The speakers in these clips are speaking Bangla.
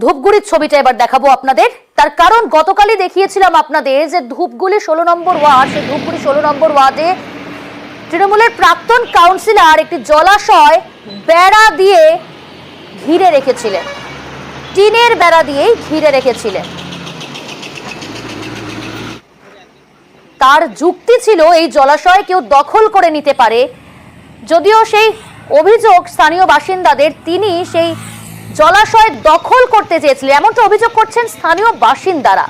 ধূপগুড়ির ছবিটা এবার দেখাবো আপনাদের। তার কারণ গতকালই দেখিয়েছিলাম আপনাদের যে ধূপগুড়ি 16 নম্বর ওয়ার্ড, সেই ধূপগুড়ি 16 নম্বর ওয়ার্ডে তৃণমূলের প্রাক্তন কাউন্সিলর একটি জলাশয় বেড়া দিয়ে ঘিরে রেখেছিলেন, টিনের বেড়া দিয়েই ঘিরে রেখেছিলেন। তার যুক্তি ছিল এই জলাশয় কেউ দখল করে নিতে পারে। যদিও সেই অভিযোগ স্থানীয় বাসিন্দাদের, তিনি সেই জলাশয় দখল করতে চেয়েছিলেন এমনটা অভিযোগ করছেন স্থানীয় বাসিন্দারা।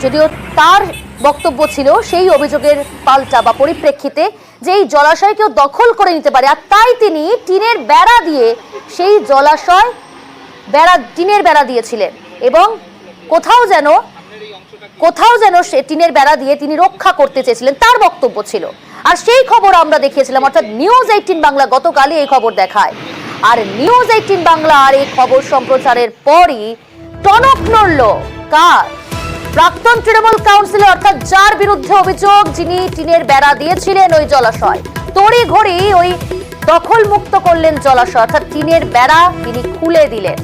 যদিও তার বক্তব্য ছিল সেই অভিযোগের পাল্টা বা পরিপ্রেক্ষিতে যে এই জলাশয় কেউ দখল করে নিতে পারে, আর তাই তিনি টিনের বেড়া দিয়ে সেই জলাশয় টিনের বেড়া দিয়েছিলেন এবং কোথাও যেন সে টিনের বেড়া দিয়ে তিনি রক্ষা করতে চেয়েছিলেন, তার বক্তব্য ছিল। আর সেই খবর আমরা দেখিয়েছিলাম, অর্থাৎ নিউজ 18 বাংলা গতকালই এই খবর দেখায়। আর নিউজ 18 বাংলার এই খবর সম্প্রচারের পরই টনক নড়ল কার? প্রাক্তন তৃণমূল কাউন্সিলর, অর্থাৎ যার বিরুদ্ধে অভিযোগ, যিনি টিনের বেড়া দিয়েছিলেন ওই জলাশয়, তড়ি ঘড়ি ওই দখল মুক্ত করলেন জলাশয়, অর্থাৎ টিনের বেড়া তিনি খুলে দিলেন,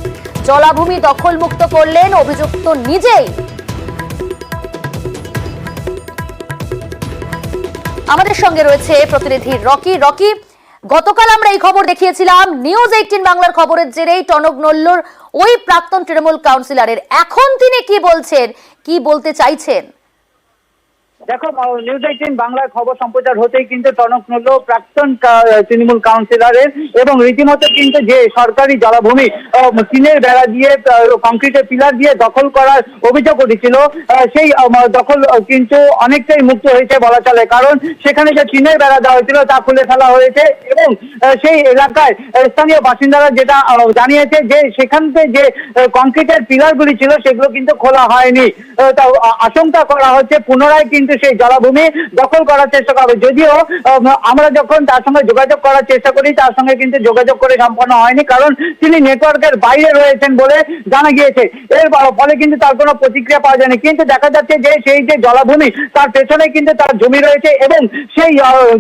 জলাভূমি দখল মুক্ত করলেন অভিযুক্ত নিজেই। আমাদের সঙ্গে রয়েছে প্রতিনিধি রকি। রকি, গতকাল আমরা এই খবর দেখিয়েছিলাম, নিউজ 18 বাংলার খবরের জেরেই টনক নড়ল ওই প্রাক্তন তৃণমূল কাউন্সিলরের। এখন তিনি কি বলছেন, কি বলতে চাইছেন? দেখো, নিউজ 18 বাংলার খবর সম্প্রচার হতেই কিন্তু টনক নড়ল প্রাক্তন তৃণমূল কাউন্সিলরের, এবং রীতিমতো কিন্তু যে সরকারি জলাভূমি টিনের বেড়া দিয়ে কংক্রিটের পিলার দিয়ে দখল করার অভিযোগ উঠেছিল, সেই দখল কিন্তু অনেকটাই মুক্ত হয়েছে বলা চলে। কারণ সেখানে যে টিনের বেড়া দেওয়া হয়েছিল তা খুলে ফেলা হয়েছে, এবং সেই এলাকায় স্থানীয় বাসিন্দারা যেটা জানিয়েছে যে সেখান থেকে যে কংক্রিটের পিলারগুলি ছিল সেগুলো কিন্তু খোলা হয়নি। তা আশঙ্কা করা হচ্ছে পুনরায় কিন্তু সেই জলাভূমি দখল করার চেষ্টা করবে। যদিও আমরা যখন তার সঙ্গে যোগাযোগ করার চেষ্টা করি, তার সঙ্গে কিন্তু যোগাযোগ করে সম্পন্ন হয়নি, কারণ তিনি নেটওয়ার্কের বাইরে রয়েছেন বলে জানা গিয়েছে। এর ফলে কিন্তু তার কোনো প্রতিক্রিয়া পাওয়া যায়নি। কিন্তু দেখা যাচ্ছে যে সেই যে জলাভূমি তার পেছনে কিন্তু তার জমি রয়েছে, এবং সেই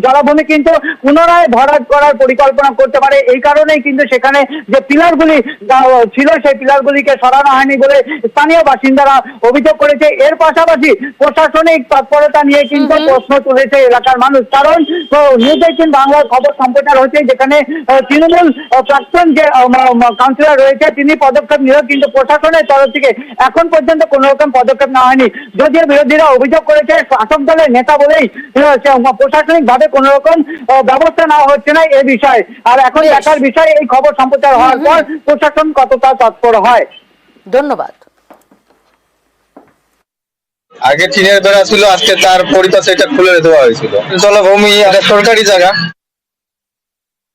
জলাভূমি কিন্তু পুনরায় ভরাট করার পরিকল্পনা করতে পারে। এই কারণেই কিন্তু সেখানে যে পিলারগুলি ছিল সেই পিলারগুলিকে সরানো হয়নি বলে স্থানীয় বাসিন্দারা অভিযোগ করেছে। এর পাশাপাশি প্রশাসনিক তৎপরতা নিয়ে কিন্তু প্রশ্ন তুলেছে এলাকার মানুষ। কারণ নিউজ 18 বাংলার খবর সম্প্রচার হচ্ছে, যেখানে তৃণমূল প্রাক্তন যে কাউন্সিলর রয়েছে তিনি পদক্ষেপ নিল, কিন্তু প্রশাসনের তরফ থেকে এখন পর্যন্ত কোনো রকম পদক্ষেপ নেওয়া হয়নি। যদিও বিরোধীরা অভিযোগ করেছে শাসক দলের নেতা বলেই প্রশাসনিক ভাবে কোনো রকম ব্যবস্থা নেওয়া হচ্ছে না এ বিষয়ে। আর এখন দেখার বিষয় এই খবর সম্প্রচার হওয়ার পর প্রশাসন কতটা তৎপর হয়। ধন্যবাদ। আগে টিনের বেড়া ছিল, আজকে তার পরিপাশে এটা খুলে দেওয়া হয়েছিল। জলাভূমি একটা সরকারি জায়গা,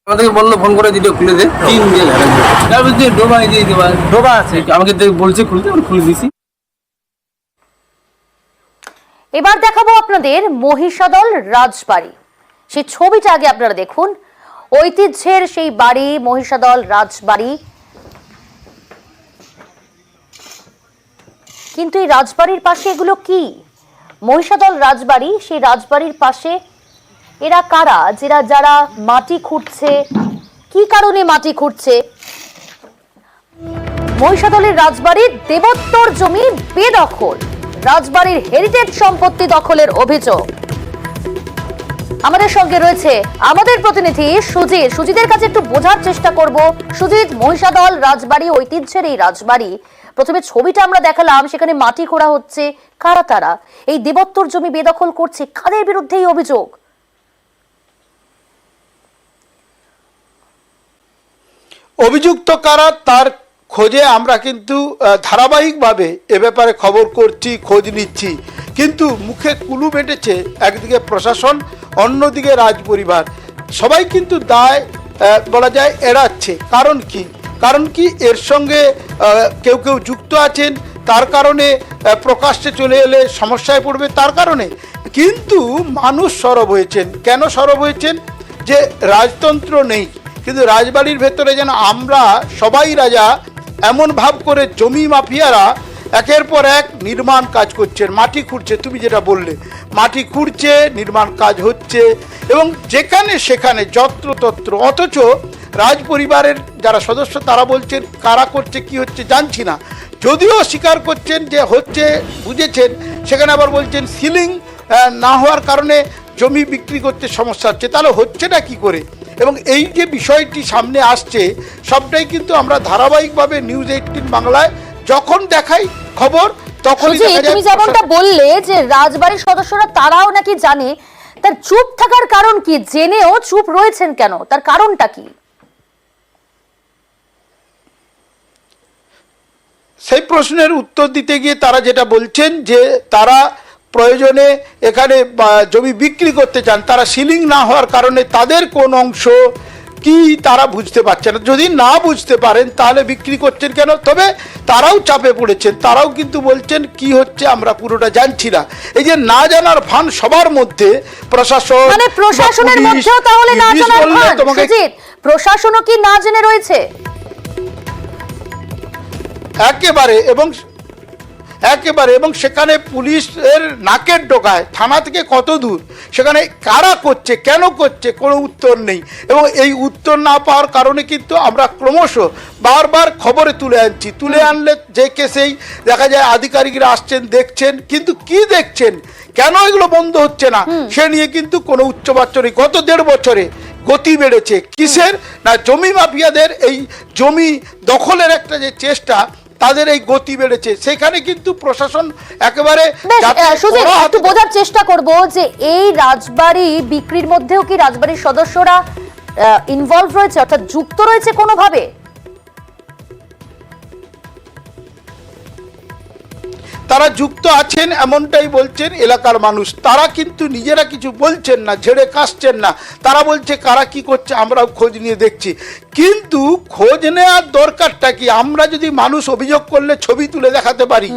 আমাদেরকে বললো ফোন করে দিতে খুলে দে, টিন দিয়ে তার মধ্যে ডোবা আছে, আমাকে বলছে খুলতে, আমরা খুলে দিছি। এবার দেখাবো আপনাদের মহিষাদল রাজবাড়ি। সেই ছবিটা আগে আপনারা দেখুন। ঐতিহ্যের সেই বাড়ি মহিষাদল রাজবাড়ি, কিন্তু এই রাজবাড়ির পাশে এগুলো কি? মহিষাদল রাজবাড়ি, সেই রাজবাড়ির পাশে এরা কারা? যারা মাটি খুঁড়ছে, কি কারণে মাটি খুঁড়ছে? মহিষাদলের রাজবাড়ির দেবোত্তর জমি বেদখল, রাজবাড়ির হেরিটেজ সম্পত্তি দখলের অভিযোগ। আমাদের সঙ্গে রয়েছে আমাদের প্রতিনিধি সুজিত। সুজিতের কাছে একটু বোঝার চেষ্টা করব। সুজিত, মহিষাদল রাজবাড়ি, ঐতিহ্যের এই রাজবাড়ি, প্রথমে ছবিটা আমরা দেখালাম, সেখানে মাটি খোঁড়া হচ্ছে, কারা তারা? এই দেবোত্তর জমি বেদখল করছে, কাদের বিরুদ্ধে এই অভিযোগ? অভিযুক্ত কারা তার খোঁজে আমরা কিন্তু ধারাবাহিকভাবে এ ব্যাপারে খবর করছি, খোঁজ নিচ্ছি, কিন্তু মুখে কুলু মেটেছে একদিকে প্রশাসন, অন্যদিকে রাজপরিবার। সবাই কিন্তু দায় বলা যায় এড়াচ্ছে। কারণ কি এর সঙ্গে কেউ যুক্ত আছেন, তার কারণে প্রকাশ্যে চলে এলে সমস্যায় পড়বে, তার কারণে কিন্তু মানুষ সরব হয়েছেন। কেন সরব হয়েছেন? যে রাজতন্ত্র নেই, কিন্তু রাজবাড়ির ভেতরে যেন আমরা সবাই রাজা, এমন ভাব করে জমি মাফিয়ারা একের পর এক নির্মাণ কাজ করছেন, মাটি খুঁড়ছে। তুমি যেটা বললে, মাটি খুঁড়ছে, নির্মাণ কাজ হচ্ছে, এবং যেখানে সেখানে যত্রতত্র। অথচ রাজ পরিবারের যারা সদস্য তারা বলছেন কারা করছে কি হচ্ছে জানছি না, যদিও স্বীকার করছেন যে হচ্ছে বুঝেছেন, সেখানে আবার বলছেন সিলিং না হওয়ার কারণে জমি বিক্রি করতে সমস্যা হচ্ছে। তাহলে হচ্ছে না কি করে? এবং এই যে বিষয়টি সামনে আসছে সবটাই কিন্তু আমরা ধারাবাহিকভাবে নিউজ 18 বাংলায় যখন দেখাই খবর তখনই দেখা যায়। তুমি যেমনটা বললে যে রাজবাড়ির সদস্যরা তারাও নাকি জানে, তার চুপ থাকার কারণ কি? জেনেও চুপ রয়েছেন কেন? তার কারণটা কি? সেই প্রশ্নের উত্তর দিতে গিয়ে তারা যেটা বলছেন যে তারা প্রয়োজনে এখানে জমি বিক্রি করতে চান, তারা সিলিং না হওয়ার কারণে তাদের কোন অংশ কি তারা বুঝতে পারছেন না। যদি না বুঝতে পারেন তাহলে বিক্রি করছেন কেন? তবে তারাও চাপে পড়েছেন, তারাও কিন্তু বলছেন কি হচ্ছে আমরা পুরোটা জানছি না। এই যে না জানার ভান সবার মধ্যে, প্রশাসন মানে প্রশাসনের মধ্যেও তাহলে না জানার ভান? সুজিত, প্রশাসনও কি না জেনে রয়েছে? একেবারে এবং সেখানে পুলিশের নাকের ডোকায়, থানা থেকে কত দূর, সেখানে কারা করছে কেন করছে কোনো উত্তর নেই। এবং এই উত্তর না পাওয়ার কারণে কিন্তু আমরা ক্রমশ বারবার খবরে তুলে আনলে যে কেসেই দেখা যায় আধিকারিকরা আসছেন দেখছেন, কিন্তু কি দেখছেন, কেন এগুলো বন্ধ হচ্ছে না সে নিয়ে কিন্তু কোনো উচ্চবাচ্য নেই। গত 1.5 বছরে গতি বেড়েছে কিসের? না জমি মাফিয়াদের এই জমি দখলের একটা যে চেষ্টা, তাদের এই গতি বেড়েছে। সেখানে কিন্তু প্রশাসন একেবারে একটু বোঝার চেষ্টা করব যে এই রাজবাড়ি বিক্রির মধ্যেও কি রাজবাড়ির সদস্যরা ইনভলভ রয়েছে, অর্থাৎ যুক্ত রয়েছে কোনোভাবে? তারা যুক্ত আছেন এমনটাই বলছেন এলাকার মানুষ। তারা কিন্তু নিজেরা কিছু বলছেন না, ঝেড়ে কাশছেন না। তারা বলছে কারা কি করছে আমরাও খোঁজ নিয়ে দেখছি। কিন্তু খোঁজ নেওয়ার দরকারটা কি? আমরা যদি মানুষ অভিযোগ করলে ছবি তুলে দেখাতে পারি,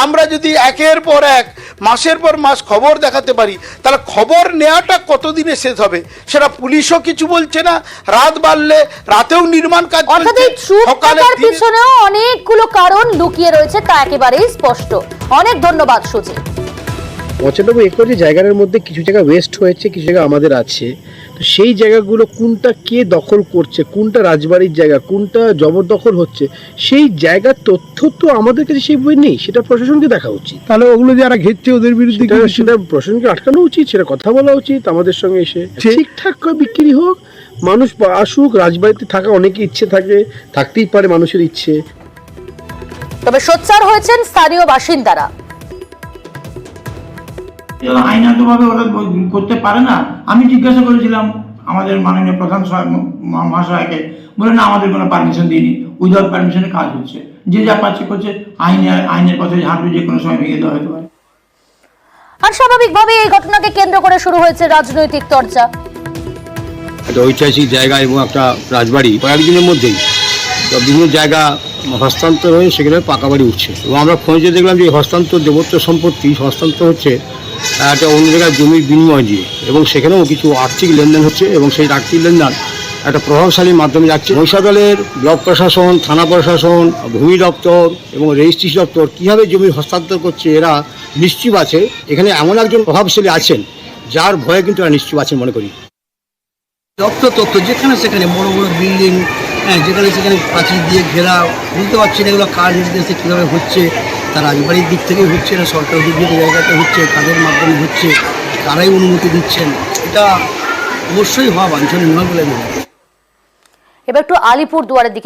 আমরা যদি একের পর এক মাসের পর মাস খবর দেখাতে পারি, তাহলে খবর নেওয়াটা কতদিনে শেষ হবে? সেটা পুলিশও কিছু বলছে না, রাত বাড়লে রাতেও নির্মাণ কাজ চলছে, সকালের পিছনেও অনেকগুলো কারণ লুকিয়ে রয়েছে, তা একেবারেই স্পষ্ট। অনেক ধন্যবাদ সুজিত। 95 একর জায়গার মধ্যে কিছু জায়গা ওয়েস্ট হয়েছে, কিছু জায়গা আমাদের আছে। তো সেই জায়গাগুলো কোনটা কে দখল করছে, কোনটা রাজবাড়ির জায়গা, কোনটা জবরদখল হচ্ছে, সেই জায়গার তথ্য তো আমাদের কাছে সেই বই নেই। সেটা প্রশাসনকে দেখা উচিত। তাহলে ওগুলো যারা ঘিরছে ওদের বিরুদ্ধে সেটা প্রশাসনকে আটকানো উচিত, সেটা কথা বলা উচিত আমাদের সঙ্গে এসে। ঠিকঠাক করে বিক্রি হোক, মানুষ আসুক। রাজবাড়িতে থাকা অনেকে ইচ্ছে থাকে, থাকতেই পারে মানুষের ইচ্ছে। তবে সোচ্চার হয়েছেন স্থানীয় বাসিন্দারা। আইনানুগভাবে ওরা করতে পারে না। আমি জিজ্ঞাসা করেছিলাম আমাদের মাননীয় প্রধান মহাশয়কে, বলে না আমাদের কোনো পারমিশন দিইনি, উইদাউট পারমিশনে কাজ হচ্ছে, যে যা পাচ্ছে করছে, আইনের পথে ঝাঁটবে, যে কোনো সময় ভেঙে দেওয়া হতে পারে। আর স্বাভাবিকভাবে এই ঘটনাকে কেন্দ্র করে শুরু হয়েছে রাজনৈতিক চর্চা। একটা ঐতিহাসিক জায়গা এবং একটা রাজবাড়ি কয়েকদিনের মধ্যেই বিভিন্ন জায়গা হস্তান্তর হয়ে সেখানে পাকা বাড়ি উঠছে। এবং আমরা খোঁজে দেখলাম যে হস্তান্তর দেবত্ব সম্পত্তি হস্তান্তর হচ্ছে একটা অন্য জায়গায় জমির বিনিময় দিয়ে, এবং সেখানেও কিছু আর্থিক লেনদেন হচ্ছে, এবং সেই আর্থিক লেনদেন একটা প্রভাবশালীর মাধ্যমে যাচ্ছে। মহিষাদলের ব্লক প্রশাসন, থানা প্রশাসন, ভূমি দপ্তর এবং রেজিস্ট্রি দপ্তর কীভাবে জমি হস্তান্তর করছে এরা নিশ্চুপ আছে। এখানে এমন একজন প্রভাবশালী আছেন যার ভয়ে কিন্তু এরা নিশ্চুপ আছেন মনে করি। তথ্য যেখানে সেখানে বড় বড় বিল্ডিং, যেখানে সেখানে প্রাচীর দিয়ে ঘেরা, বুঝতে পারছি না এগুলো কার নির্দেশে কীভাবে হচ্ছে। তার রাজবাড়ির দিক থেকে হচ্ছে না সরকার দিক থেকে জায়গাতে হচ্ছে, কাদের মাধ্যমে হচ্ছে, কারাই অনুমতি দিচ্ছেন, এটা অবশ্যই হওয়া বাঞ্ছনীয় নয় বলে মনে হয়। এবার একটু আলিপুরদুয়ারের দিকে